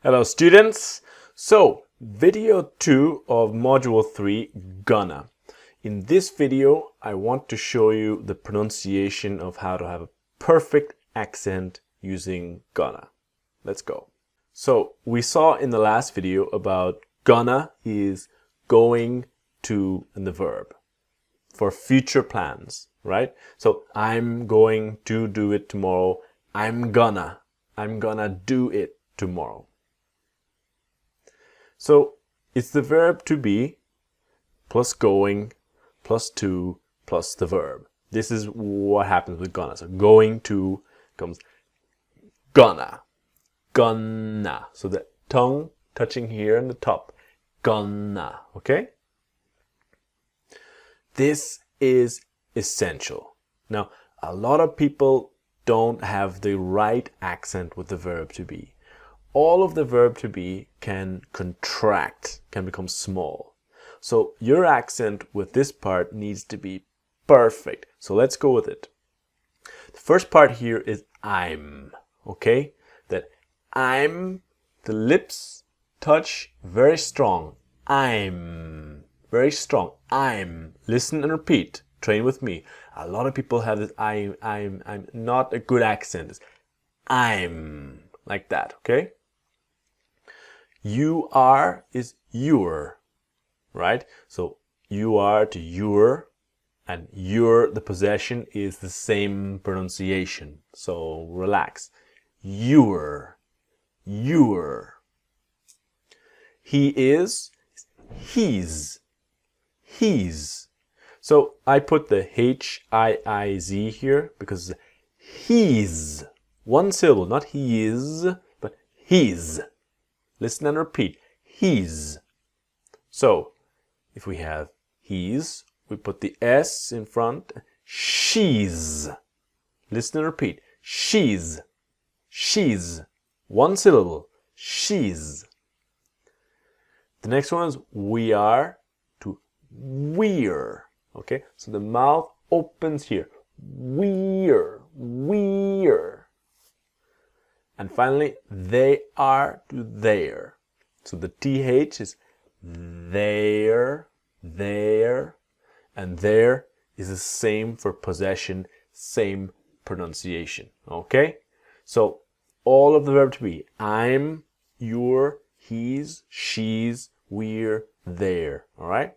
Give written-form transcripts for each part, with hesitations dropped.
Hello students! So, video 2 of module 3, gonna. In this video, I want to show you the pronunciation of how to have a perfect accent using gonna. Let's go. So, we saw in the last video about gonna is going to and the verb for future plans, right? So, I'm going to do it tomorrow. I'm gonna do it tomorrow. So it's the verb to be plus going plus to plus the verb. This is what happens with gonna. So going to comes gonna. So the tongue touching here on the top. Gonna. Okay? This is essential. Now, a lot of people don't have the right accent with the verb to be. All of the verb to be can contract, can become small. So your accent with this part needs to be perfect. So let's go with it. The first part here is I'm, okay? That I'm, the lips touch very strong. I'm, very strong. I'm. Listen and repeat. Train with me. A lot of people have this I'm not a good accent. It's I'm, like that, okay? You are is your, right? So you are to your, and your, the possession, is the same pronunciation. So relax. Your. He is he's. So I put the H-I-I-Z here because he's. One syllable, not he is, but he's. Listen and repeat. He's. So, if we have he's, we put the S in front. She's. Listen and repeat. She's. One syllable. She's. The next one is we are to we're. Okay? So the mouth opens here. We're. And finally, they are to their. So the TH is their, and there is the same for possession, same pronunciation. Okay? So all of the verb to be, I'm, you're, he's, she's, we're, there. All right?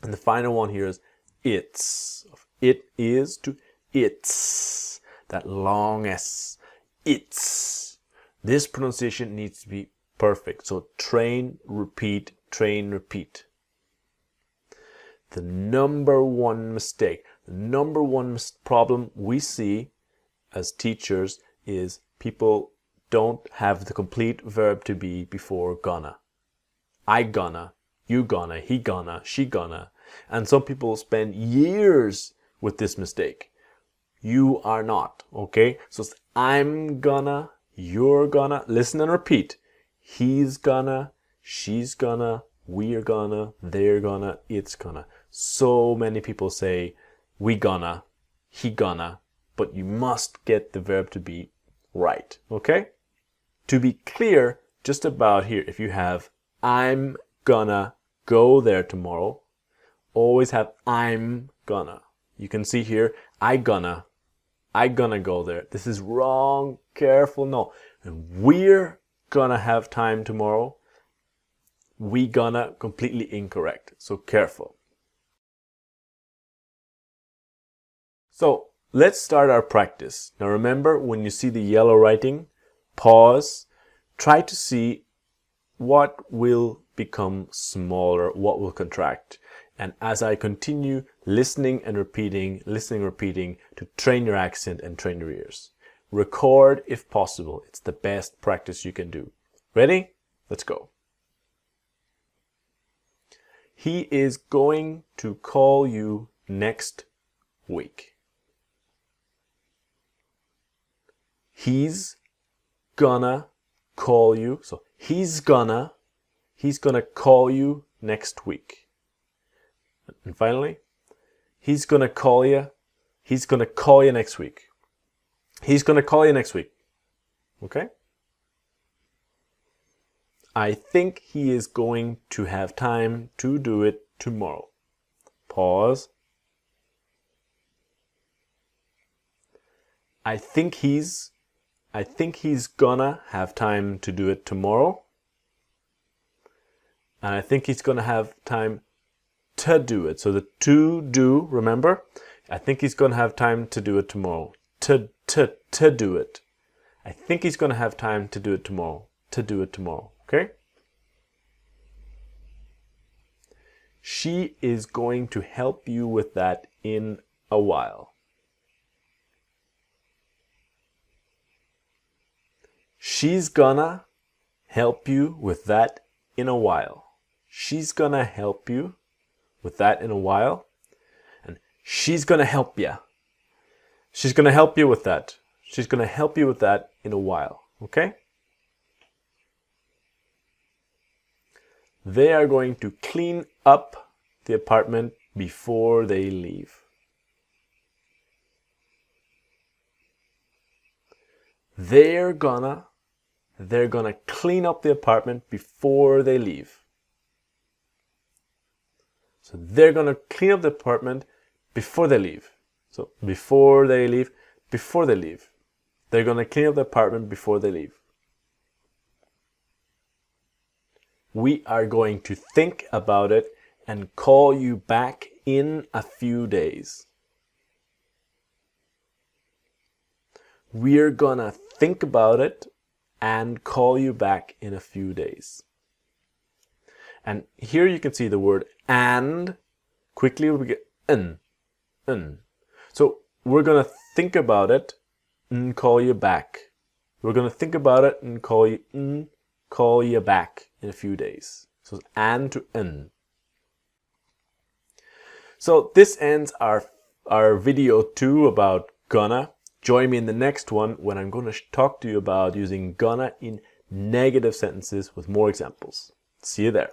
And the final one here is it's. It is to it's. That long S. It's. This pronunciation needs to be perfect. So train, repeat, train, repeat. The number one mistake, the number one problem we see as teachers is people don't have the complete verb to be before gonna. I gonna, you gonna, he gonna, she gonna. And some people spend years with this mistake. You are not, okay? So it's I'm gonna, you're gonna, listen and repeat. He's gonna, she's gonna, we're gonna, they're gonna, it's gonna. So many people say we gonna, he gonna, but you must get the verb to be right, okay? To be clear, just about here, if you have I'm gonna go there tomorrow, always have I'm gonna. You can see here, I gonna go there. This is wrong. Careful. No. We're gonna have time tomorrow. We gonna, completely incorrect. So careful. So let's start our practice. Now remember, when you see the yellow writing, pause. Try to see what will become smaller, what will contract. And as I continue listening and repeating to train your accent and train your ears. Record if possible. It's the best practice you can do. Ready? Let's go. He is going to call you next week. He's gonna call you. So he's gonna call you next week. And finally, he's gonna call you next week. He's gonna call you next week. Okay? I think he is going to have time to do it tomorrow. Pause. I think he's gonna have time to do it tomorrow. And I think he's gonna have time to do it. So the to do, remember? I think he's gonna have time to do it tomorrow. To do it. I think he's gonna have time to do it tomorrow. To do it tomorrow. Okay? She is going to help you with that in a while. She's gonna help you with that in a while. She's gonna help you with that in a while. And she's gonna help you. She's gonna help you with that. She's gonna help you with that in a while. Okay? They are going to clean up the apartment before they leave. They're gonna clean up the apartment before they leave. So they're gonna clean up the apartment before they leave. So before they leave, before they leave. They're gonna clean up the apartment before they leave. We are going to think about it and call you back in a few days. We're gonna think about it and call you back in a few days. And here you can see the word and. Quickly we get n. So we're gonna think about it and call you back. We're gonna think about it and call you back in a few days. So it's and to n. So this ends our video 2 about gonna. Join me in the next one when I'm going to talk to you about using gonna in negative sentences with more examples. See you there.